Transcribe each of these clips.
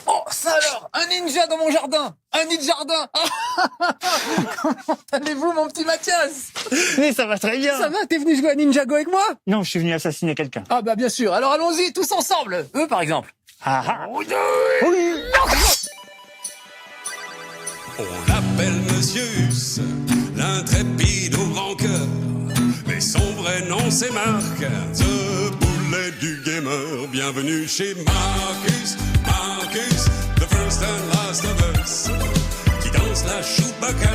Oh, ça alors, un ninja dans mon jardin. Un ninja-jardin. Comment allez-vous, mon petit Mathias? Mais ça va très bien. Ça va, t'es venu jouer à Ninjago avec moi? Non, je suis venu assassiner quelqu'un. Ah bah bien sûr, alors allons-y tous ensemble. Eux par exemple. Ah ah. Oui. On l'appelle Monsieur Huss, l'intrépide au grand cœur. Mais son vrai nom c'est Marc, The Boulet du gamer. Bienvenue chez Marcus, Marcus, the first and last of us. Qui danse la Chewbacca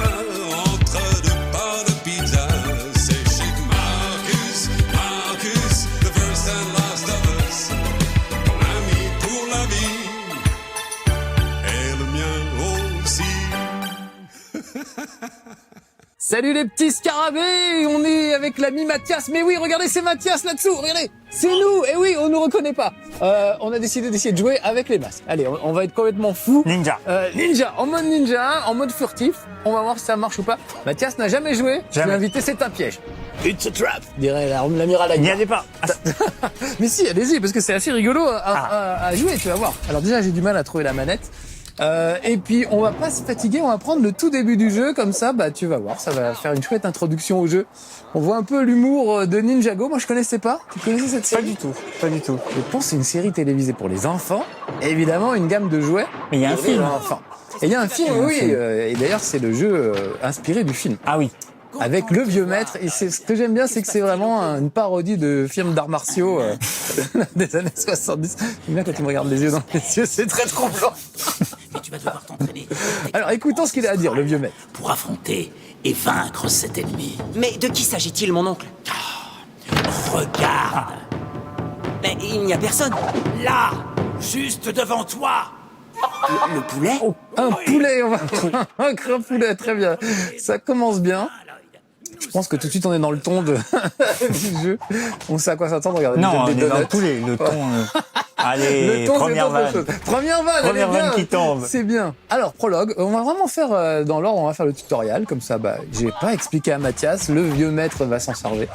entre deux parts de pizza. C'est chez Marcus, Marcus, the first and last of us. Ton ami pour la vie, et le mien aussi. Salut les petits scarabées, on est avec l'ami Mathias. Mais oui, regardez, c'est Mathias là-dessous, regardez, c'est nous. Et oui, on nous reconnaît pas. On a décidé d'essayer de jouer avec les masques. Allez, on va être complètement fou. Ninja. Ninja, en mode ninja, en mode furtif. On va voir si ça marche ou pas. Mathias n'a jamais joué. Je l'ai invité, c'est un piège. It's a trap, dirait l'amiral Akbar. N'y allez pas. Mais si, allez-y, parce que c'est assez rigolo à jouer, tu vas voir. Alors déjà, j'ai du mal à trouver la manette. Et puis, on va pas se fatiguer, on va prendre le tout début du jeu, comme ça, bah, tu vas voir, ça va faire une chouette introduction au jeu. On voit un peu l'humour de Ninjago. Moi, je connaissais pas. Tu connaissais cette série? Pas du tout, pas du tout. Je pense que c'est une série télévisée pour les enfants. Et évidemment, une gamme de jouets. Mais il y a un pour film. les enfants. Et il y a un film, oui. Et d'ailleurs, c'est le jeu inspiré du film. Ah oui. Avec le vieux maître. Et ce que j'aime bien, c'est que c'est vraiment une parodie de films d'arts martiaux des années 70. J'aime bien quand tu me regardes les yeux dans les yeux, c'est très troublant. Mais tu vas devoir t'entraîner Alors écoutons ce qu'il a à dire, le vieux maître. pour affronter et vaincre cet ennemi. Mais de qui s'agit-il, mon oncle? Regarde. Mais il n'y a personne. Là, juste devant toi. Le poulet? Un poulet, on va vaincre un poulet, très bien. Ça commence bien. Je pense que tout de suite on est dans le ton du jeu. On sait à quoi s'attendre, regardez. Non, on des est dans donuts. le poulet, le ton. Allez, Le ton, c'est première autre vanne. chose. Première vanne, elle est Première vanne bien. qui tombe. C'est bien. Alors, prologue. On va vraiment faire dans l'ordre, on va faire le tutoriel. Comme ça, bah, j'ai pas expliqué à Mathias. Le vieux maître va s'en servir.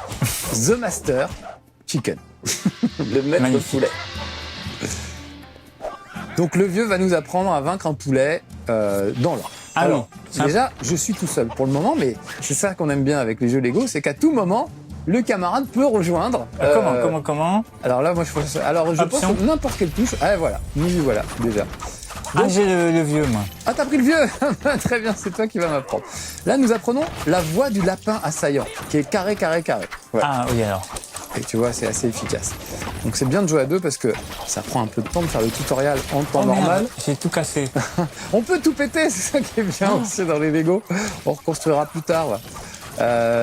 The Master Chicken. Le maître Magnifique. poulet. Donc, le vieux va nous apprendre à vaincre un poulet dans l'ordre. Ah Alors, oui. déjà, je suis tout seul pour le moment, mais c'est ça qu'on aime bien avec les jeux Lego, c'est qu'à tout moment, le camarade peut rejoindre. Comment Alors là, moi, je pense Option. sur n'importe quelle touche. Ah, voilà. Nous y voilà, déjà. Ah, j'ai le vieux, moi. Ah, t'as pris le vieux. Très bien, c'est toi qui vas m'apprendre. Là, nous apprenons la voix du lapin assaillant, qui est carré, carré, carré. Voilà. Ah oui, alors. Et tu vois, c'est assez efficace. Donc c'est bien de jouer à deux parce que ça prend un peu de temps de faire le tutoriel en temps Oh, merde, normal. j'ai tout cassé. On peut tout péter, c'est ça qui est bien aussi dans les Lego. On reconstruira plus tard.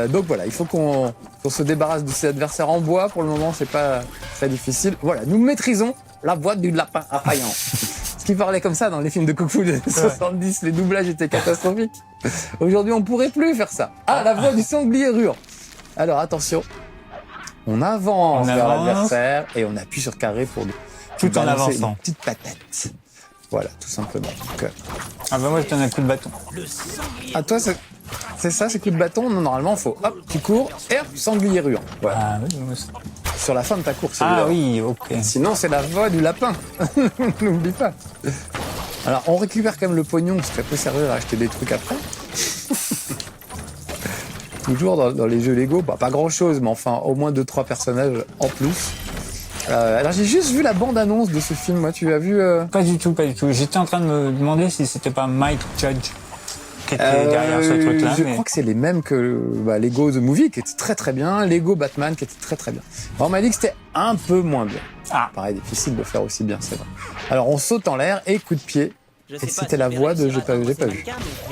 Donc voilà, il faut qu'on se débarrasse de ces adversaires en bois. Pour le moment, c'est pas très difficile. Voilà, nous maîtrisons la voix du lapin assaillant. Ce qui parlait comme ça dans les films de Kung Fu des 70, les doublages étaient catastrophiques. Aujourd'hui, on pourrait plus faire ça. Ah, la voix du sanglier rure. Alors attention, on avance vers l'adversaire et on appuie sur carré pour lui Tout en balancer avançant. une petite patate. Voilà, tout simplement. Donc, Ah bah moi, je donne un coup de bâton. à toi, c'est ça, c'est coup de bâton. Non, normalement, faut hop, tu cours et hop, sanglier rure. Voilà. Ah oui, moi aussi. Sur la fin de ta course. Ah évidemment. oui, ok. Sinon, c'est la voix du lapin. N'oublie pas. Alors, on récupère quand même le pognon, parce que ça peut servir à acheter des trucs après. Toujours dans les jeux Lego, bah, pas grand-chose, mais enfin, au moins 2-3 personnages en plus. Alors, j'ai juste vu la bande-annonce de ce film. Moi, tu as vu Pas du tout, pas du tout. J'étais en train de me demander si c'était pas Mike Judge qui était derrière ce truc-là. Je mais... crois que c'est les mêmes que Lego The Movie, qui était très très bien, Lego Batman, qui était très très bien. Alors, on m'a dit que c'était un peu moins bien. Ah. Pareil, difficile de faire aussi bien, c'est vrai. Alors, on saute en l'air et coup de pied. Et c'était la voix de... J'ai pas vu.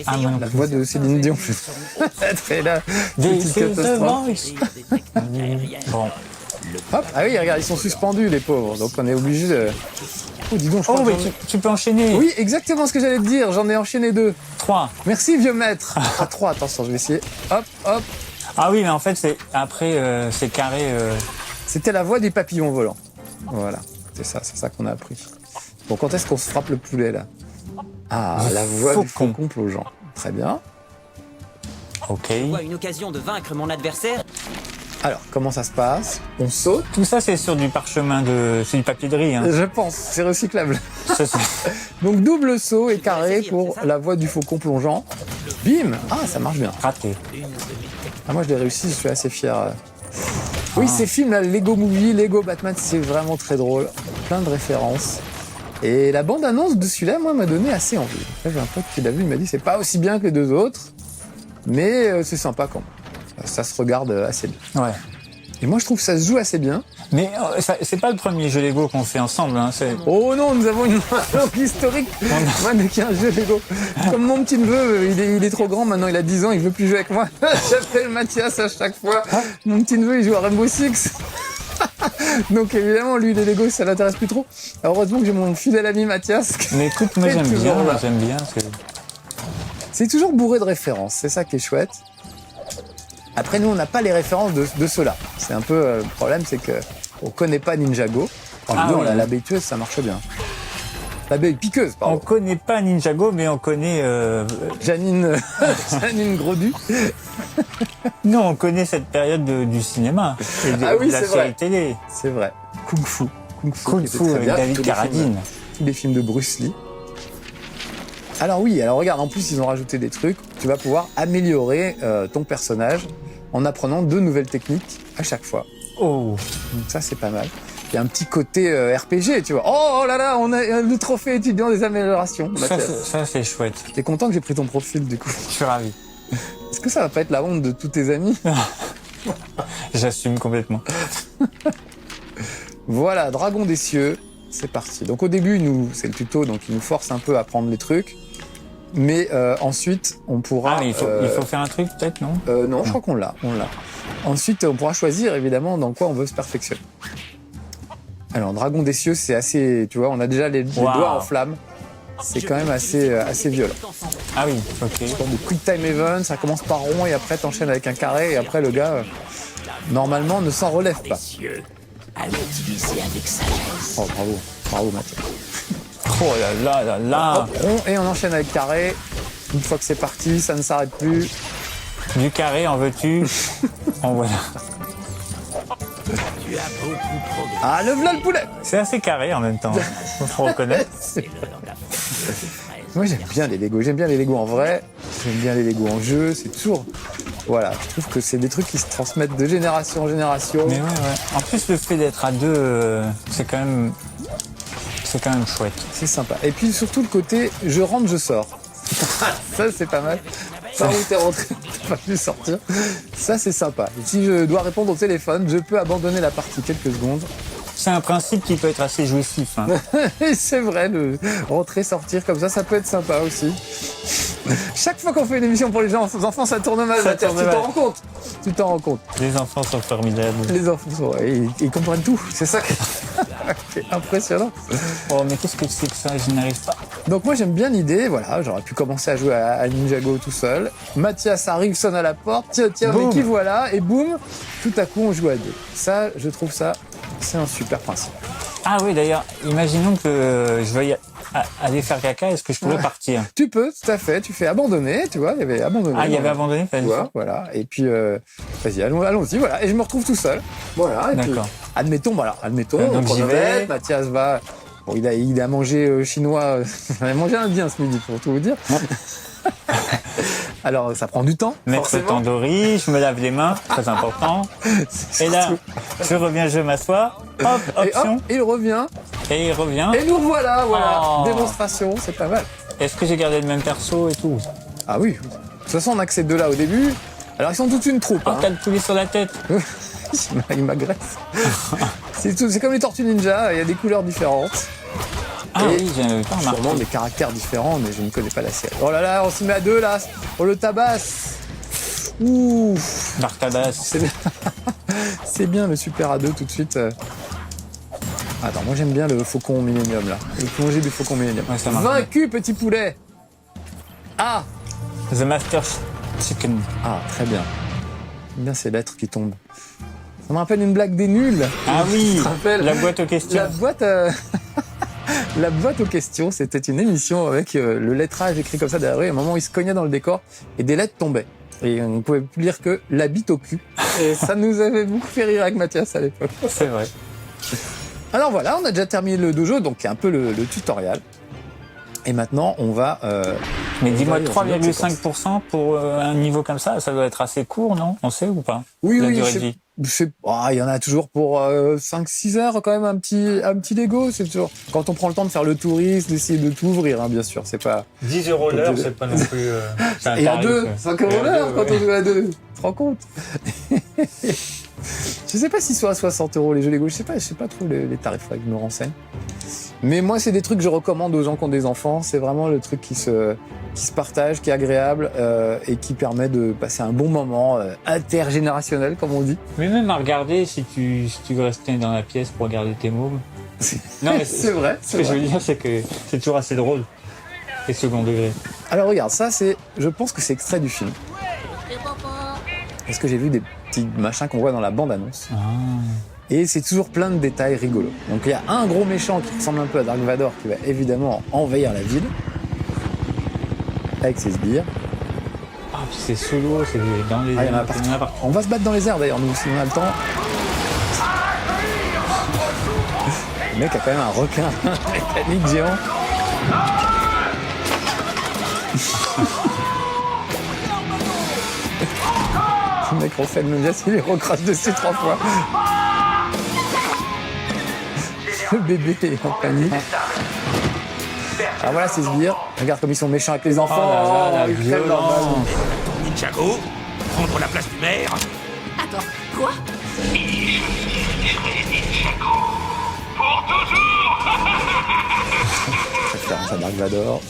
Ah, moi non La plus. voix de Céline Dion. Très là. This Petite is the catastrophe. voice. Bon. Hop. Ah oui, regarde, ils sont suspendus, les pauvres. Donc, on est obligé de... Oh, dis donc, je crois Oh, que mais tu peux enchaîner. Oui, exactement ce que j'allais te dire. J'en ai enchaîné 2. 3. Merci, vieux maître. À 3, attention, je vais essayer. Hop, hop. Ah oui, mais en fait, c'est carré. C'était la voix des papillons volants. Voilà, c'est ça qu'on a appris. Bon, quand est-ce qu'on se frappe le poulet, là? Ah, Le la voix du faucon. faucon plongeant. Très bien. Ok. Vois une occasion de vaincre mon adversaire. Alors, comment ça se passe? On saute. Tout ça, c'est sur du parchemin c'est du papier de riz. Hein. Je pense, c'est recyclable. Ça, c'est- Donc double saut et carré pour la voie du faucon plongeant. Bim! Ah, ça marche bien. raté. Ah, moi, je l'ai réussi, je suis assez fier. Oui, ces films, là, Lego Movie, Lego Batman, c'est vraiment très drôle. Plein de références. Et la bande-annonce de celui-là, moi, m'a donné assez envie. Après, j'ai un pote qui l'a vu, il m'a dit c'est pas aussi bien que les deux autres, mais c'est sympa quand même. Ça se regarde assez bien. Ouais. Et moi, je trouve que ça se joue assez bien. Mais c'est pas le premier jeu Lego qu'on fait ensemble. Hein. Oh non, nous avons une longue historique. Moi, dès qu'il y a un jeu Lego. Comme mon petit neveu, il est trop grand maintenant, il a 10 ans, il veut plus jouer avec moi. J'appelle Mathias à chaque fois. Mon petit neveu, il joue à Rainbow Six. Donc évidemment, lui, les Lego, ça l'intéresse plus trop. Alors, heureusement que j'ai mon fidèle ami Mathias. Mais écoute, moi C'est j'aime toujours bien. là. J'aime bien. C'est toujours bourré de références, c'est ça qui est chouette. Après, nous, on n'a pas les références de ceux-là. C'est un peu le problème, c'est que on connaît pas Ninjago. Enfin, Ah nous, oui. l'abeille tueuse, ça marche bien. L'abeille piqueuse, On pardon. connaît pas Ninjago, mais on connaît. Janine, Janine Grodu. Non, on connaît cette période du cinéma et Ah oui, de la c'est série vrai. télé. C'est vrai. Kung Fu. Kung Fu, Kung qui était Fu très avec bien. David Tous les Carradine. Tous les films de Bruce Lee. Alors oui, alors regarde, en plus ils ont rajouté des trucs. Tu vas pouvoir améliorer ton personnage en apprenant 2 nouvelles techniques à chaque fois. Oh, Donc ça c'est pas mal. Il y a un petit côté RPG, tu vois. Oh là là, on a le trophée étudiant des améliorations. ça c'est chouette. T'es content que j'ai pris ton profil du coup. Je suis ravi. Est-ce que ça va pas être la honte de tous tes amis? J'assume complètement. Voilà, Dragon des cieux, c'est parti. Donc au début, c'est le tuto, donc il nous force un peu à prendre les trucs. Mais ensuite, on pourra... Ah, mais il faut faire un truc peut-être, non? Non, je crois qu'on l'a. Ensuite, on pourra choisir évidemment dans quoi on veut se perfectionner. Alors, Dragon des cieux, c'est assez... Tu vois, on a déjà les Wow. doigts en flamme. C'est quand même assez violent. Ah oui, ok. Dans des quick time events, ça commence par rond et après t'enchaînes avec un carré et après le gars, normalement, ne s'en relève pas. Messieurs, à l'utiliser avec sagesse. Oh, bravo Mathieu. Oh là là là là. Hop, rond et on enchaîne avec carré. Une fois que c'est parti, ça ne s'arrête plus. Du carré, en veux-tu? En voilà. Tu as beaucoup progressé. Ah, le v'là le poulet. C'est assez carré en même temps. Faut reconnaître. Moi j'aime bien les Lego, j'aime bien les Lego en vrai, j'aime bien les Lego en jeu, c'est toujours... Voilà, je trouve que c'est des trucs qui se transmettent de génération en génération. Mais ouais. En plus, le fait d'être à 2, c'est quand même chouette. C'est sympa. Et puis surtout le côté je rentre, je sors. Ça c'est pas mal. Par où t'es rentré, t'as pas pu sortir. Ça c'est sympa. Et si je dois répondre au téléphone, je peux abandonner la partie quelques secondes. C'est un principe qui peut être assez jouissif. Hein. Et c'est vrai, le rentrer, sortir comme ça peut être sympa aussi. Chaque fois qu'on fait une émission pour les enfants, ça tourne mal. Ça Mathias, tourne tu mal. t'en rends compte. Tu t'en rends compte. Les enfants sont formidables. Les enfants, ils comprennent tout. C'est ça qui est impressionnant. Oh, mais qu'est-ce que c'est que ça? Je n'arrive pas. Donc moi j'aime bien l'idée, voilà, j'aurais pu commencer à jouer à Ninjago tout seul. Mathias arrive, sonne à la porte, tiens, Boum. mais qui voilà, et boum, tout à coup on joue à 2. Ça, je trouve ça, c'est un super principe. Ah oui, d'ailleurs, imaginons que je veuille aller faire caca, est-ce que je pourrais partir? Tu peux, tout à fait, tu fais abandonner, tu vois, il y avait abandonné. Ah, il y avait abandonné, Tu vois, voilà, et puis, vas-y, allons-y, voilà, et je me retrouve tout seul. Voilà, et puis, D'accord. admettons, donc on j'y vais. chronomètre, Mathias va... Bon, il a mangé chinois, il a mangé indien ce midi, pour tout vous dire. Alors, ça prend du temps, Mettre le forcément. tandoori, je me lave les mains, très important. C'est Et là, surtout- je reviens, je m'assois. Hop, Et option. hop, il revient, Et il revient. et nous voilà. Oh. Démonstration, c'est pas mal. Est-ce que j'ai gardé le même perso et tout? Ah oui, de toute façon, on a que ces deux-là au début. Alors, ils sont toute une troupe. Oh, Hein. t'as le poulet sur la tête. Il m'agresse. C'est comme les Tortues Ninja, il y a des couleurs différentes. Ah Et oui, j'avais pas remarqué. Sûrement des caractères différents, mais je ne connais pas la série. Oh là là, on se met à 2 là, on le tabasse. Ouh, Bartabas. c'est bien. C'est bien le super A2 tout de suite. Attends, moi j'aime bien le faucon Millennium là. Le plongée du faucon Millennium. Ouais, ça marche Vaincu, petit poulet. Ah, The Master Chicken. ah, très bien. J'aime bien ces lettres qui tombent. Ça me rappelle une blague des nuls. Ah oui, Tu te rappelles la boîte aux questions. La boîte, la boîte aux questions, c'était une émission avec le lettrage écrit comme ça derrière. Et à un moment, il se cognait dans le décor et des lettres tombaient. Et on ne pouvait plus lire que la bite au cul. Et ça nous avait beaucoup fait rire avec Mathias à l'époque. C'est vrai. Alors voilà, on a déjà terminé le dojo, donc c'est un peu le tutoriel. Et maintenant, on va... Mais on dis-moi, va aller dans une autre séquence. 3,5% pour un niveau comme ça doit être assez court, non? On sait ou pas? Oui, La oui, durée de vie. il y en a toujours pour 5-6 heures quand même, un petit Lego. C'est toujours... Quand on prend le temps de faire le touriste, d'essayer de tout ouvrir, hein, bien sûr, c'est pas... 10 € l'heure, c'est pas non plus... c'est un Et à tarif, 2, 5 € l'heure quand on joue à 2. Tu te rends compte? Je sais pas s'ils sont à 60 € les jeux Lego, je sais pas trop les tarifs, faudrait que je me renseigne. Mais moi, c'est des trucs que je recommande aux gens qui ont des enfants. C'est vraiment le truc qui se partage, qui est agréable et qui permet de passer un bon moment intergénérationnel, comme on dit. Mais même à regarder, si tu restais dans la pièce pour regarder tes mômes. Non, mais C'est vrai. Ce que je veux dire, c'est que c'est toujours assez drôle. Et second degré. Alors regarde, ça je pense que c'est extrait du film. Parce que j'ai vu des petits machins qu'on voit dans la bande-annonce. Ah. Et c'est toujours plein de détails rigolos. Donc il y a un gros méchant qui ressemble un peu à Dark Vador qui va évidemment envahir la ville. Avec ses sbires. Ah, puis c'est solo, c'est dans les... Ah, il y en a partout. On va se battre dans les airs d'ailleurs, nous, si on a le temps. Le mec a quand même un requin mécanique géant. Le mec refait le même geste, il recrache dessus 3 fois. Le bébé est en panique. Ah voilà ces sbires. Regarde comme ils sont méchants avec les enfants. Oh là là, la ils crèvent leur violence. balle. Ninjago, prendre la place du maire. Attends, quoi? Référence à Dark Vador.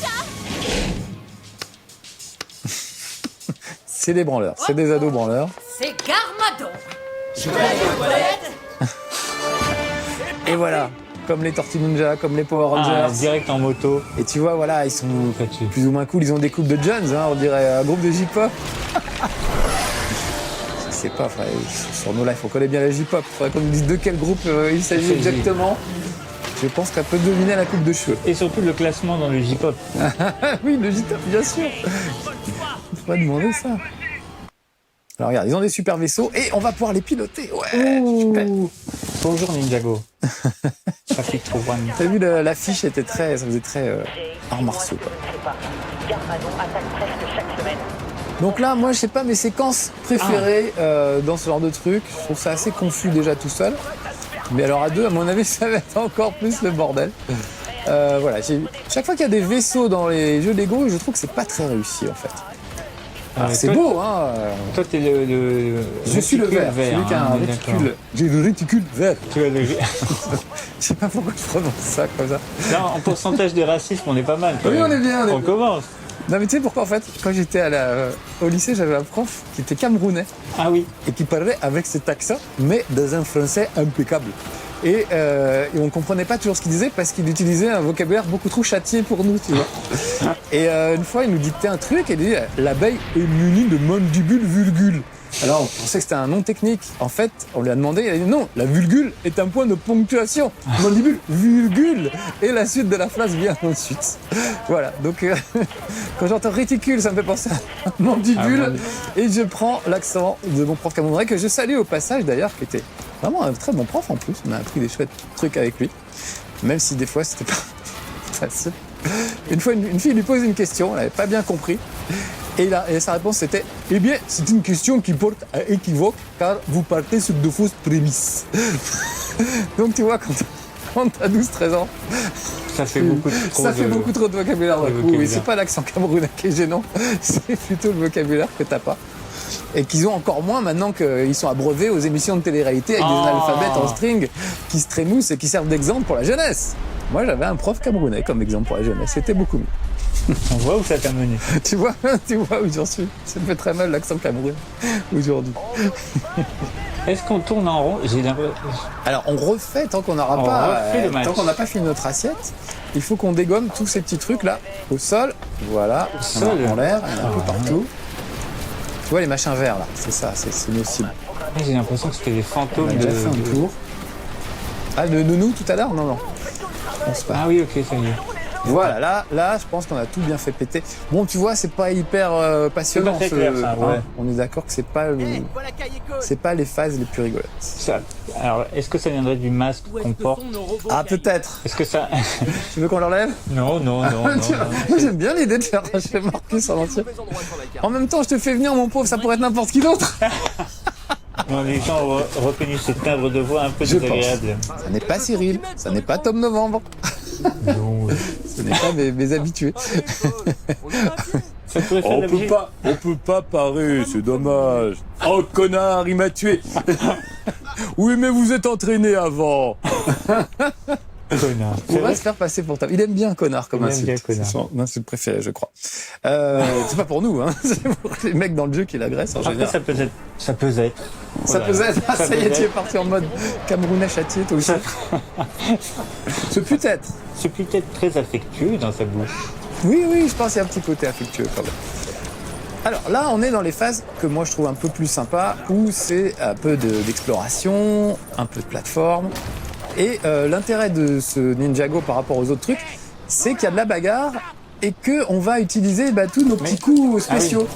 C'est des branleurs, c'est des ados branleurs. C'est Garmadon. Et voilà, comme les Tortues Ninja, comme les Power Ah, Rangers. direct en moto. Et tu vois, voilà, ils sont Là-dessus. plus ou moins cool, ils ont des coupes de Jones, hein, on dirait un groupe de J-pop. Je sais pas, frère, sur nos lives, on connaît bien la J-pop. Faudrait qu'on nous dise de quel groupe il s'agit C'est exactement. Je pense qu'elle peut deviner la coupe de cheveux. Et surtout le classement dans le J-pop. Oui, le J-pop, bien sûr. Il faudrait demander ça. Alors regarde, ils ont des super vaisseaux et on va pouvoir les piloter. Ouais, super. Bonjour Ninjago. Chapitre 1. T'as vu, l'affiche était ça faisait très arts martiaux, quoi. Garmadon attaque presque chaque semaine. Donc là, moi, je sais pas mes séquences préférées dans ce genre de truc. Je trouve ça assez confus déjà tout seul. Mais alors à deux, à mon avis, ça va être encore plus le bordel. Voilà, chaque fois qu'il y a des vaisseaux dans les jeux Lego, je trouve que c'est pas très réussi en fait. Alors c'est toi, beau, hein. Toi, t'es le Je suis le vert, vert, celui qui a un hein, réticule. J'ai le réticule vert. Tu as le... Je sais pas pourquoi je prononce ça comme ça. Là, en pourcentage de racisme, on est pas mal. quand Oui, même. on est bien, on est On bien. commence. Non mais tu sais pourquoi en fait, quand j'étais au lycée, j'avais un prof qui était camerounais Ah oui. et qui parlait avec cet accent, mais dans un français impeccable. Et on comprenait pas toujours ce qu'il disait parce qu'il utilisait un vocabulaire beaucoup trop châtié pour nous, tu vois. Et une fois, il nous dictait un truc et il disait « L'abeille est munie de mandibules vulgules ». Alors, on pensait que c'était un nom technique. En fait, on lui a demandé, il a dit « Non, la vulgule est un point de ponctuation. Mandibule, vulgule ». Et la suite de la phrase vient ensuite. Voilà, donc quand j'entends réticule, ça me fait penser à mandibule. Et je prends l'accent de mon prof camerounais, que je salue au passage d'ailleurs, qui était vraiment un très bon prof en plus. On a appris des chouettes trucs avec lui. Même si des fois, c'était pas facile. Une fois, une fille lui pose une question, elle n'avait pas bien compris. Et sa réponse c'était « Eh bien, c'est une question qui porte à équivoque, car vous partez sur de fausses prémices. » Donc tu vois, quand t'as 12-13 ans, Ça fait beaucoup trop ça fait beaucoup trop de vocabulaire d'un coup. vocabulaire. Et c'est pas l'accent camerounais qui est gênant, c'est plutôt le vocabulaire que t'as pas. Et qu'ils ont encore moins maintenant qu'ils sont abreuvés aux émissions de télé-réalité avec des analphabètes en string qui se trémoussent et qui servent d'exemple pour la jeunesse. Moi, j'avais un prof camerounais comme exemple pour la jeunesse. C'était beaucoup mieux. On voit où ça t'a mené. Tu vois où j'en suis. Ça me fait très mal l'accent camerounais aujourd'hui. Est-ce qu'on tourne en rond? J'ai l'impression... Alors, on refait tant qu'on n'aura On pas, refait le match. tant qu'on n'a pas fini notre assiette. Il faut qu'on dégomme tous ces petits trucs là au sol. Voilà, au sol. en l'air, il y en a un peu partout. Tu vois les machins verts là, c'est ça, c'est nos cibles. J'ai l'impression que c'était des On fantômes a de... déjà fait un tour. Ah, de nous tout à l'heure? Non, non. Je pense pas. Ah oui, ok, ça y est. Voilà, là, je pense qu'on a tout bien fait péter. Bon, tu vois, c'est pas hyper passionnant. C'est pas très clair, ça, ouais. On est d'accord que c'est pas, c'est pas les phases les plus rigolotes. Ça- Alors, est-ce que ça viendrait du masque qu'on porte? Ah, peut-être. Est-ce que ça... Tu veux qu'on l'enlève? Non. Moi, j'aime bien l'idée de faire arracher Marcus en entier. En même temps, je te fais venir, mon pauvre, ça pourrait être n'importe qui d'autre. Non, les gens ont reconnu ce timbre de voix un peu Je pense. désagréable. Ça n'est pas Cyril, ça n'est pas Tom Novembre. Non. Ce n'est pas mes habitués. Ça pourrait faire l'objet- On peut pas parer, c'est dommage. Oh connard, il m'a tué. Oui, mais vous êtes entraîné avant. Connard. On va se faire passer pour Tom. Il aime bien connard comme Il aime insulte. bien connard. C'est son insulte préférée, je crois. C'est pas pour nous, hein. C'est pour les mecs dans le jeu qui l'agressent en Après, général. ça peut être. Ça peut être. Ça Voilà. peut être. Ah, ça y est, peut tu es être. parti en mode Camerounais châtié, toi aussi. Ce peut être. C'est peut-être très affectueux dans sa bouche. Oui, je pense qu'il y a un petit côté affectueux quand même. Alors là, on est dans les phases que moi je trouve un peu plus sympa, où c'est un peu d'exploration, un peu de plateforme. Et l'intérêt de ce Ninjago par rapport aux autres trucs, c'est qu'il y a de la bagarre et qu'on va utiliser tous nos petits coups spéciaux.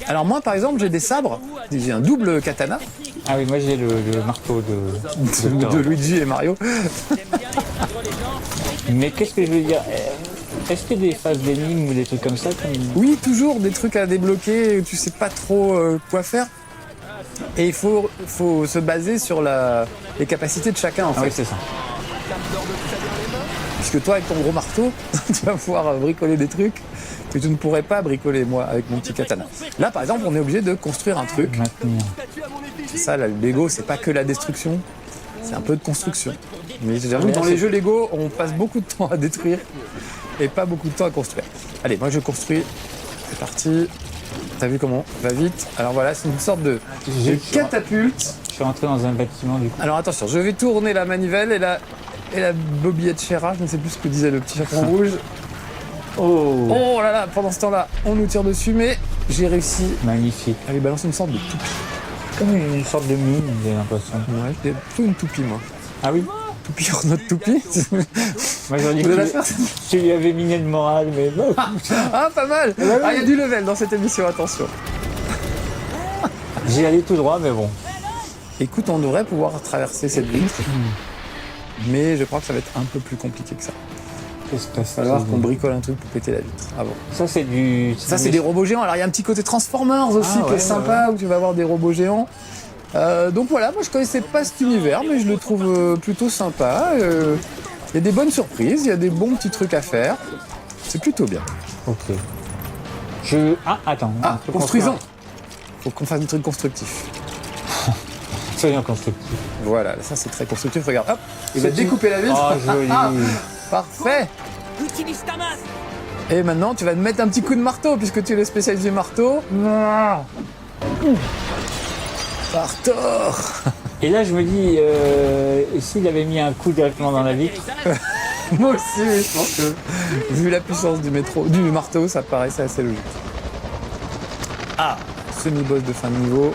Alors moi, par exemple, j'ai des sabres, j'ai un double katana Ah oui, moi j'ai le marteau de... de Luigi et Mario. Mais qu'est-ce que je veux dire? Est-ce qu'il y a des phases d'énigmes ou des trucs comme ça Oui, toujours des trucs à débloquer, tu sais pas trop quoi faire. Et il faut se baser sur les capacités de chacun en Ah fait. oui, c'est ça. Puisque toi, avec ton gros marteau, tu vas pouvoir bricoler des trucs que tu ne pourrais pas bricoler, moi, avec mon petit katana. Là, par exemple, on est obligé de construire un truc. Maintenir. Ça, là, le Lego, c'est pas que la destruction, c'est un peu de construction. Mais j'avoue, Mais dans là, les c'est- jeux Lego, on passe beaucoup de temps à détruire et pas beaucoup de temps à construire. Allez, moi, je construis. C'est parti. T'as vu comment? Va vite. Alors voilà, c'est une sorte de catapulte. Je suis rentré dans un bâtiment du coup. Alors attention, je vais tourner la manivelle et la bobillette Chéra, je ne sais plus ce que disait le petit chaperon rouge. Oh, Oh là là, pendant ce temps-là, on nous tire dessus, mais j'ai réussi magnifique. à lui balancer une sorte de toupie. Comme une sorte de mine, j'ai l'impression. Ouais, j'ai plutôt une toupie, moi. Ah oui? Toupie hors notre toupie. Moi j'aurais dit Vous que allez la faire tu lui avais miné le moral, mais bon. Ah, pas mal. Ah, il y a du level dans cette émission, attention. J'y allais tout droit, mais bon. Écoute, on devrait pouvoir traverser cette vitre, mais je crois que ça va être un peu plus compliqué que ça. Qu'est-ce que Il va falloir qu'on bricole un truc pour péter la vitre avant. Ça c'est du... Ça, c'est des robots géants. Alors, il y a un petit côté Transformers aussi qui est sympa, où tu vas avoir des robots géants. Donc voilà, moi je connaissais pas cet univers, mais je le trouve plutôt sympa. Il y a des bonnes surprises, il y a des bons petits trucs à faire. C'est plutôt bien. Ok. Ah, attends. Ah, on peut construisons. construire. Faut qu'on fasse des trucs constructifs. Soyons constructifs. Voilà, ça c'est très constructif. Regarde, hop, il va C'est découper la vitre. Oh, joli. Ah, Parfait. Utilise ta masse. Et maintenant, tu vas te mettre un petit coup de marteau, puisque tu es le spécialiste du marteau. Par tort. Et là, je me dis, s'il avait mis un coup directement dans la vitre, Moi aussi, je pense que, vu la puissance du marteau, ça paraissait assez logique. Ah, semi-boss de fin de niveau.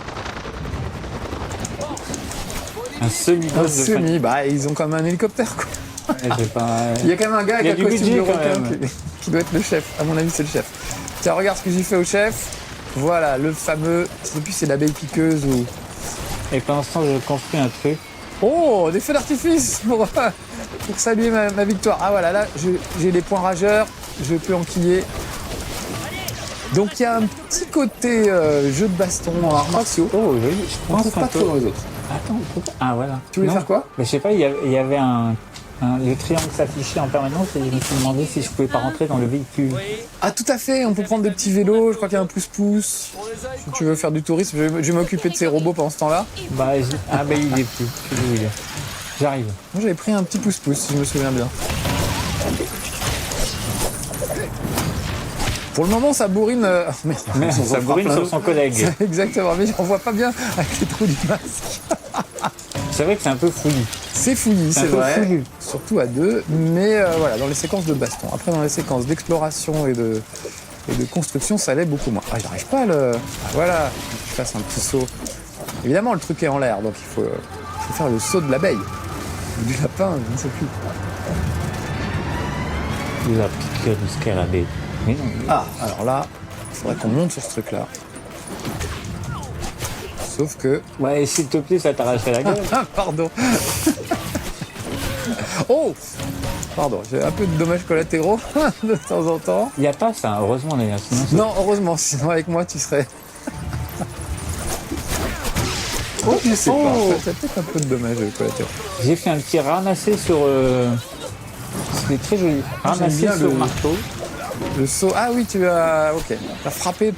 un semi-boss Un de fin- semi, bah ils ont quand même un hélicoptère quoi. Ouais, c'est pas... Il y a quand même un gars Il y a avec un du costume de budget, quand requin même. qui doit être le chef. À mon avis, c'est le chef. Tiens, regarde ce que j'ai fait au chef. Voilà, le fameux, je sais plus si c'est l'abeille piqueuse ou... Et pendant ce temps, je construis un truc. Oh, des feux d'artifice pour saluer ma victoire. Ah voilà, là, j'ai les points rageurs, je peux enquiller. Donc il y a un petit côté jeu de baston en arts martiaux. Oh, oui, je On pense trouve un pas peu... trop dans les autres. Attends, pourquoi... Ah, voilà. Tu voulais Non. faire quoi? Mais je sais pas, il y avait le triangle s'affichait en permanence et je me suis demandé si je pouvais pas rentrer dans le véhicule. Ah tout à fait, on peut prendre des petits vélos, je crois qu'il y a un pouce-pouce. Si tu veux faire du tourisme, je vais m'occuper de ces robots pendant ce temps-là. Bah, ah, bah, il est plus. Je sais où il est. J'arrive. Moi j'avais pris un petit pouce-pouce, si je me souviens bien. Pour le moment, ça bourrine. Merde, Mais on ça s'en bourrine frappe sur plein. son collègue. Exactement, mais on voit pas bien avec les trous du masque. C'est vrai que c'est un peu fouillis. C'est fouillis, C'est c'est un peu vrai. fouillis. Surtout à deux, mais voilà, dans les séquences de baston. Après, dans les séquences d'exploration et de construction, ça allait beaucoup moins. Ah, j'arrive pas à le. Ah, voilà, il faut que je fasse un petit saut. Évidemment, le truc est en l'air, donc il faut faire le saut de l'abeille. Ou du lapin, je ne sais plus. La piqûre du scarabée. Mais non, Ah, alors là, il faudrait qu'on monte sur ce truc-là. Sauf que... ouais, s'il te plaît, ça t'arracherait la gueule. Ah, pardon. Oh, pardon, j'ai un peu de dommages collatéraux de temps en temps. Il n'y a pas ça, heureusement d'ailleurs. Sinon, Non, heureusement, sinon avec moi tu serais... Oh, je sais pas, t'as peut-être un peu de dommages collatéraux. j'ai fait un petit ramassé sur. C'était très joli. Ramassé bien sur le- marteau. Le saut... Ah oui, tu as... Ok, t'as frappé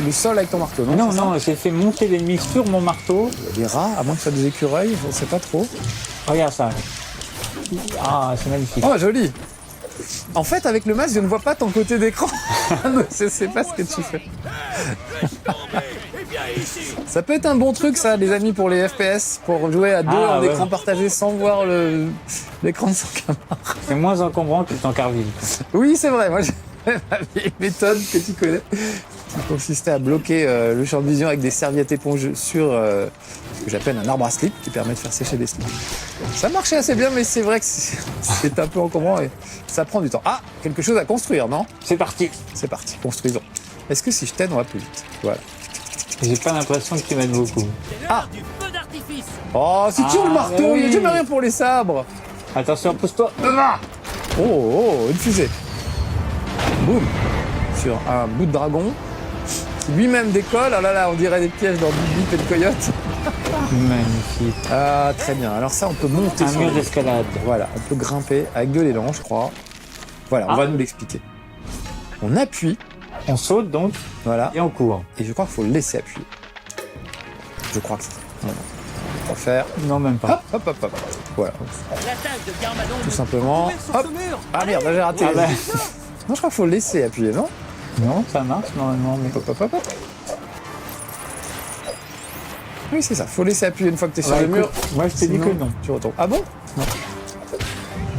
le sol avec ton marteau, non? Non, c'est ça? non, j'ai fait monter l'ennemi sur mon marteau. Il y a des rats, à moins que ce soit des écureuils, on sait pas trop. Regarde ça. Ah, c'est magnifique. Oh, joli. En fait, avec le masque, je ne vois pas ton côté d'écran. Je sais pas ce que tu fais. Ça peut être un bon truc, ça, les amis, pour les FPS, pour jouer à deux Ah, en ouais. écran partagé sans voir l'écran de son camarade. C'est moins encombrant que le Tankerville. Oui, c'est vrai. Moi, j'ai ma vieille méthode que tu connais, qui consistait à bloquer le champ de vision avec des serviettes éponges sur ce que j'appelle un arbre à slip, qui permet de faire sécher des slips. Ça marchait assez bien, mais c'est vrai que c'est un peu encombrant et ça prend du temps. Ah, quelque chose à construire, non? C'est parti. C'est parti, construisons. Est-ce que si je t'aide, on va plus vite? Voilà. J'ai pas l'impression que tu m'aides beaucoup. Ah! Du feu d'artifice. Oh, c'est toujours Ah, le marteau, mais il n'y a oui. jamais rien pour les sabres. Attention, pousse-toi. Oh, oh, une fusée. Boum. Sur un bout de dragon qui lui-même décolle. Ah là là, on dirait des pièges dans Bip Bip et le coyote. Magnifique. Ah, très bien. Alors ça, on peut monter Un sur mur le- d'escalade. Voilà, on peut grimper avec de l'élan, je crois. Voilà, on Ah. va nous l'expliquer. On appuie, On saute donc voilà, et on court. et je crois qu'il faut le laisser appuyer. Je crois que c'est ça. Voilà. On va faire... Non, même pas. Hop, hop, hop, hop. Voilà, L'attaque de Garmadon. tout simplement. Sur Hop. ce mur. Ah merde, j'ai raté. Ah bah. Non, je crois qu'il faut le laisser appuyer, non? Non, ça marche normalement, mais. Hop, hop, hop, hop. Oui, c'est ça. Faut laisser appuyer une fois que tu es sur Ouais, le mur. écoute, moi, je t'ai dit Sinon, que non. Tu retombes. Ah bon? Non.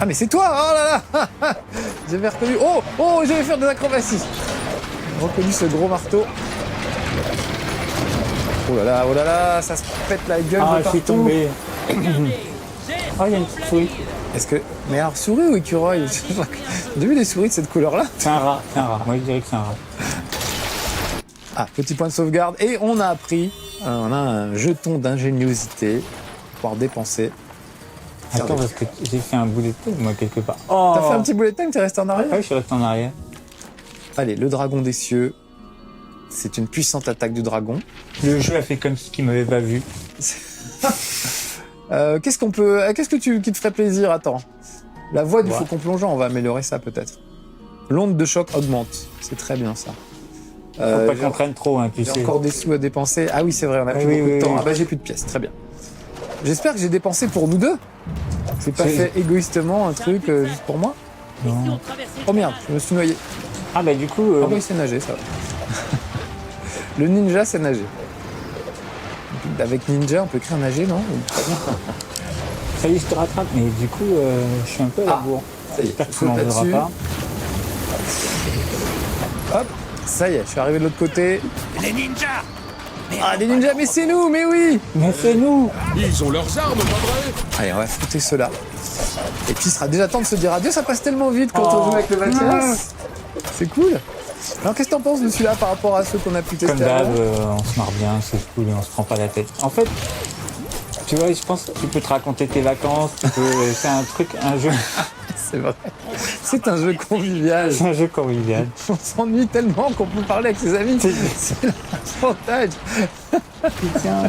Ah, mais c'est toi! Oh là là! J'avais reconnu. Oh! Oh! Je vais faire des acrobaties! J'ai reconnu ce gros marteau. Oh là là, ça se pète la gueule Ah, de je suis partout. tombé. Oh, il y a une petite souris. Est-ce que. Mais alors, souris ou écureuil? J'ai vu des souris de cette couleur-là. C'est un rat, c'est un rat. Moi, je dirais que c'est un rat. Ah, petit point de sauvegarde. Et on a appris. On a un jeton d'ingéniosité pour pouvoir dépenser. Attends, parce que j'ai fait un boulet de tête, moi, quelque part. Oh. T'as fait un petit bullet time, t'es resté en arrière? Ouais, je suis resté en arrière. Allez, le dragon des cieux. C'est une puissante attaque du dragon. Le jeu a fait comme si qu'il m'avait pas vu. Qu'est-ce qu'on peut. Qu'est-ce que qui te ferait plaisir? Attends. La voix du Ouais. faucon plongeant, on va améliorer ça peut-être. L'onde de choc augmente. C'est très bien ça. Faut pas J'ai qu'on traîne trop, hein, tu j'ai sais. encore des sous à dépenser. Ah oui, c'est vrai, on a plus oui, beaucoup de oui, temps. oui. Ah bah j'ai plus de pièces, très bien. J'espère que j'ai dépensé pour nous deux. C'est pas C'est- fait égoïstement un truc juste pour moi. Si on traversait Oh merde, je me suis noyé. Ah, bah, du coup. Ah bah il sait nager, ça va. Le ninja sait nager. Avec ninja, on peut écrire nager, non? ça y est, je te rattrape, mais du coup, je suis un peu à la Ah, bourre. ça y est, J'espère que je tu m'en saute voudras là-dessus. pas. Hop, ça y est, je suis arrivé de l'autre côté. Les ninjas. Ah, des ninjas, mais c'est nous, mais oui! Mais c'est nous. Ils ont leurs armes, pas vrai? Allez, on va foutre cela. Et puis il sera déjà temps de se dire adieu, ça passe tellement vite quand on Oh. joue avec le Mathias. C'est cool. Alors qu'est-ce que t'en penses de celui-là par rapport à ceux qu'on a pu tester Comme d'hab, avant? on se marre bien, c'est cool et on se prend pas la tête. En fait, tu vois, je pense que tu peux te raconter tes vacances, tu peux. C'est un truc, un jeu. C'est vrai. C'est un jeu convivial. C'est un jeu convivial. On s'ennuie tellement qu'on peut parler avec ses amis. C'est l'avantage. Tiens.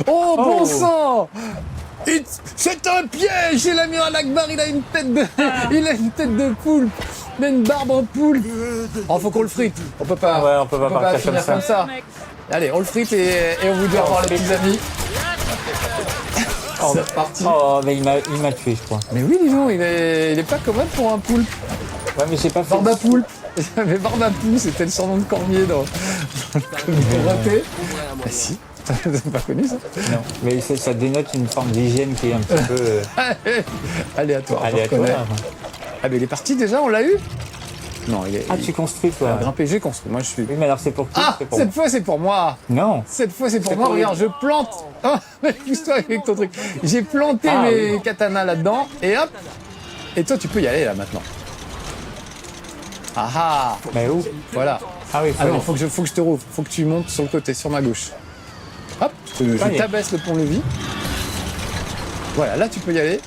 Oh, bon Oh. sang! C'est un piège! Et l'amiral Akbar, il a une tête de. Il a une tête de poule. Il a une barbe en poule. Oh, faut qu'on le frite. On peut pas. Ouais, on peut pas partir finir comme ça. Allez, on le frite et on vous dit au revoir les petits amis. Oh, C'est parti. oh, mais il m'a tué, je crois. Mais oui, dis donc, il est pas commode pour un poulpe. Ouais, mais j'ai pas fait. Barbe à poulpe. Mais barbe à poule, c'était le surnom de Cormier dans le raté. Ah si, t'as pas connu ça? Non, mais ça dénote une forme d'hygiène qui est un petit peu Aléatoire, je aléatoire. reconnais. Ah mais il est parti déjà, on l'a eu? Non, il est... Ah, tu construis, il a toi. grimpé, j'ai construit, moi je suis... Oui, mais alors c'est pour qui? Ah, C'est pour cette fois c'est pour moi. Non. Cette fois c'est pour C'est moi, pour lui. regarde, je plante. Oh, mais pousse-toi avec ton truc. J'ai planté Ah, mes oui. katanas là-dedans et hop. Et toi tu peux y aller là maintenant. Ah ah. Mais où? Voilà. Ah oui, Ah non, faut que je te rouvre. Faut que tu montes sur le côté, sur ma gauche. Hop, je t'abaisse le pont-levis. Voilà, là tu peux y aller.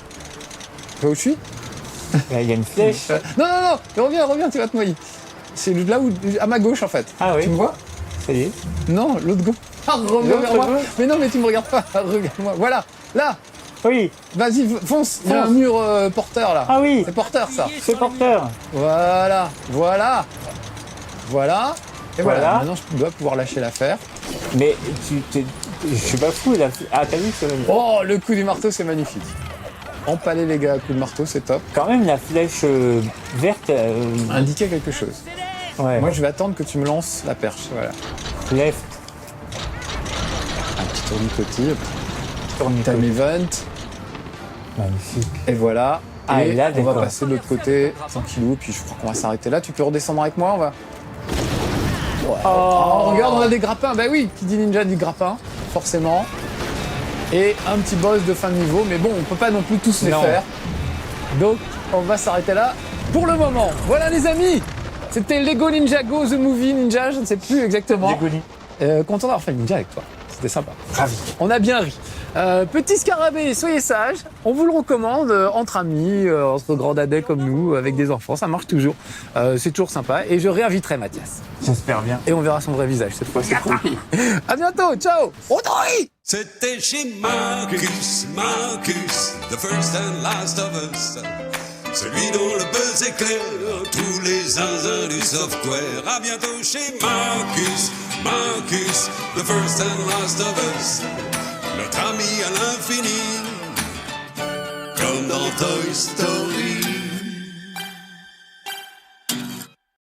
Tu vois où je suis? il y a une flèche. Non, reviens, tu vas te noyer. C'est là où, à ma gauche en fait. Ah oui. Tu me vois? Ça y est. Non, l'autre gauche. Ah, reviens vers moi. gauche. Mais non, mais tu me regardes pas. Regarde-moi. Voilà, là. Oui. Vas-y, fonce. Il y a un mur porteur là. Ah oui. C'est porteur ça. C'est porteur. Voilà. Et voilà. Voilà. Maintenant, je dois pouvoir lâcher l'affaire. Mais je suis pas fou là. Ah, t'as vu, c'est magnifique. Oh, le coup du marteau, c'est magnifique. Empaler les gars à coup de marteau, c'est top. Quand même, la flèche verte. Indiquer quelque chose. Ouais. Moi, je vais attendre que tu me lances la perche. Voilà. Left. Un petit tournicotis. Tourniquet. Time event. Magnifique. Et voilà. Ah, et là, on va d'accord. passer de l'autre côté, tranquillou, puis je crois qu'on va s'arrêter là. Tu peux redescendre avec moi, on va. Ouais. Oh, regarde, on a des grappins. Bah oui, qui dit ninja dit grappin, forcément. Et un petit boss de fin de niveau, mais bon, on peut pas non plus tous les Non. faire. Donc, on va s'arrêter là pour le moment. Voilà les amis, c'était Lego Ninjago The Movie Ninja, je ne sais plus exactement. Dégoli. Content d'avoir fait le ninja avec toi, c'était sympa. Ravi. On a bien ri. Petit scarabée, soyez sages. On vous le recommande entre amis, entre grands dadais comme nous, avec des enfants. Ça marche toujours. C'est toujours sympa. Et je réinviterai Mathias. J'espère bien. Et on verra son vrai visage cette fois. C'est promis. À bientôt. Ciao. Audrey. C'était chez Marcus, the first and last of us. Celui dont le buzz éclaire tous les zinzins du software. À bientôt chez Marcus, the first and last of us. Notre ami à l'infini, comme dans Toy Story.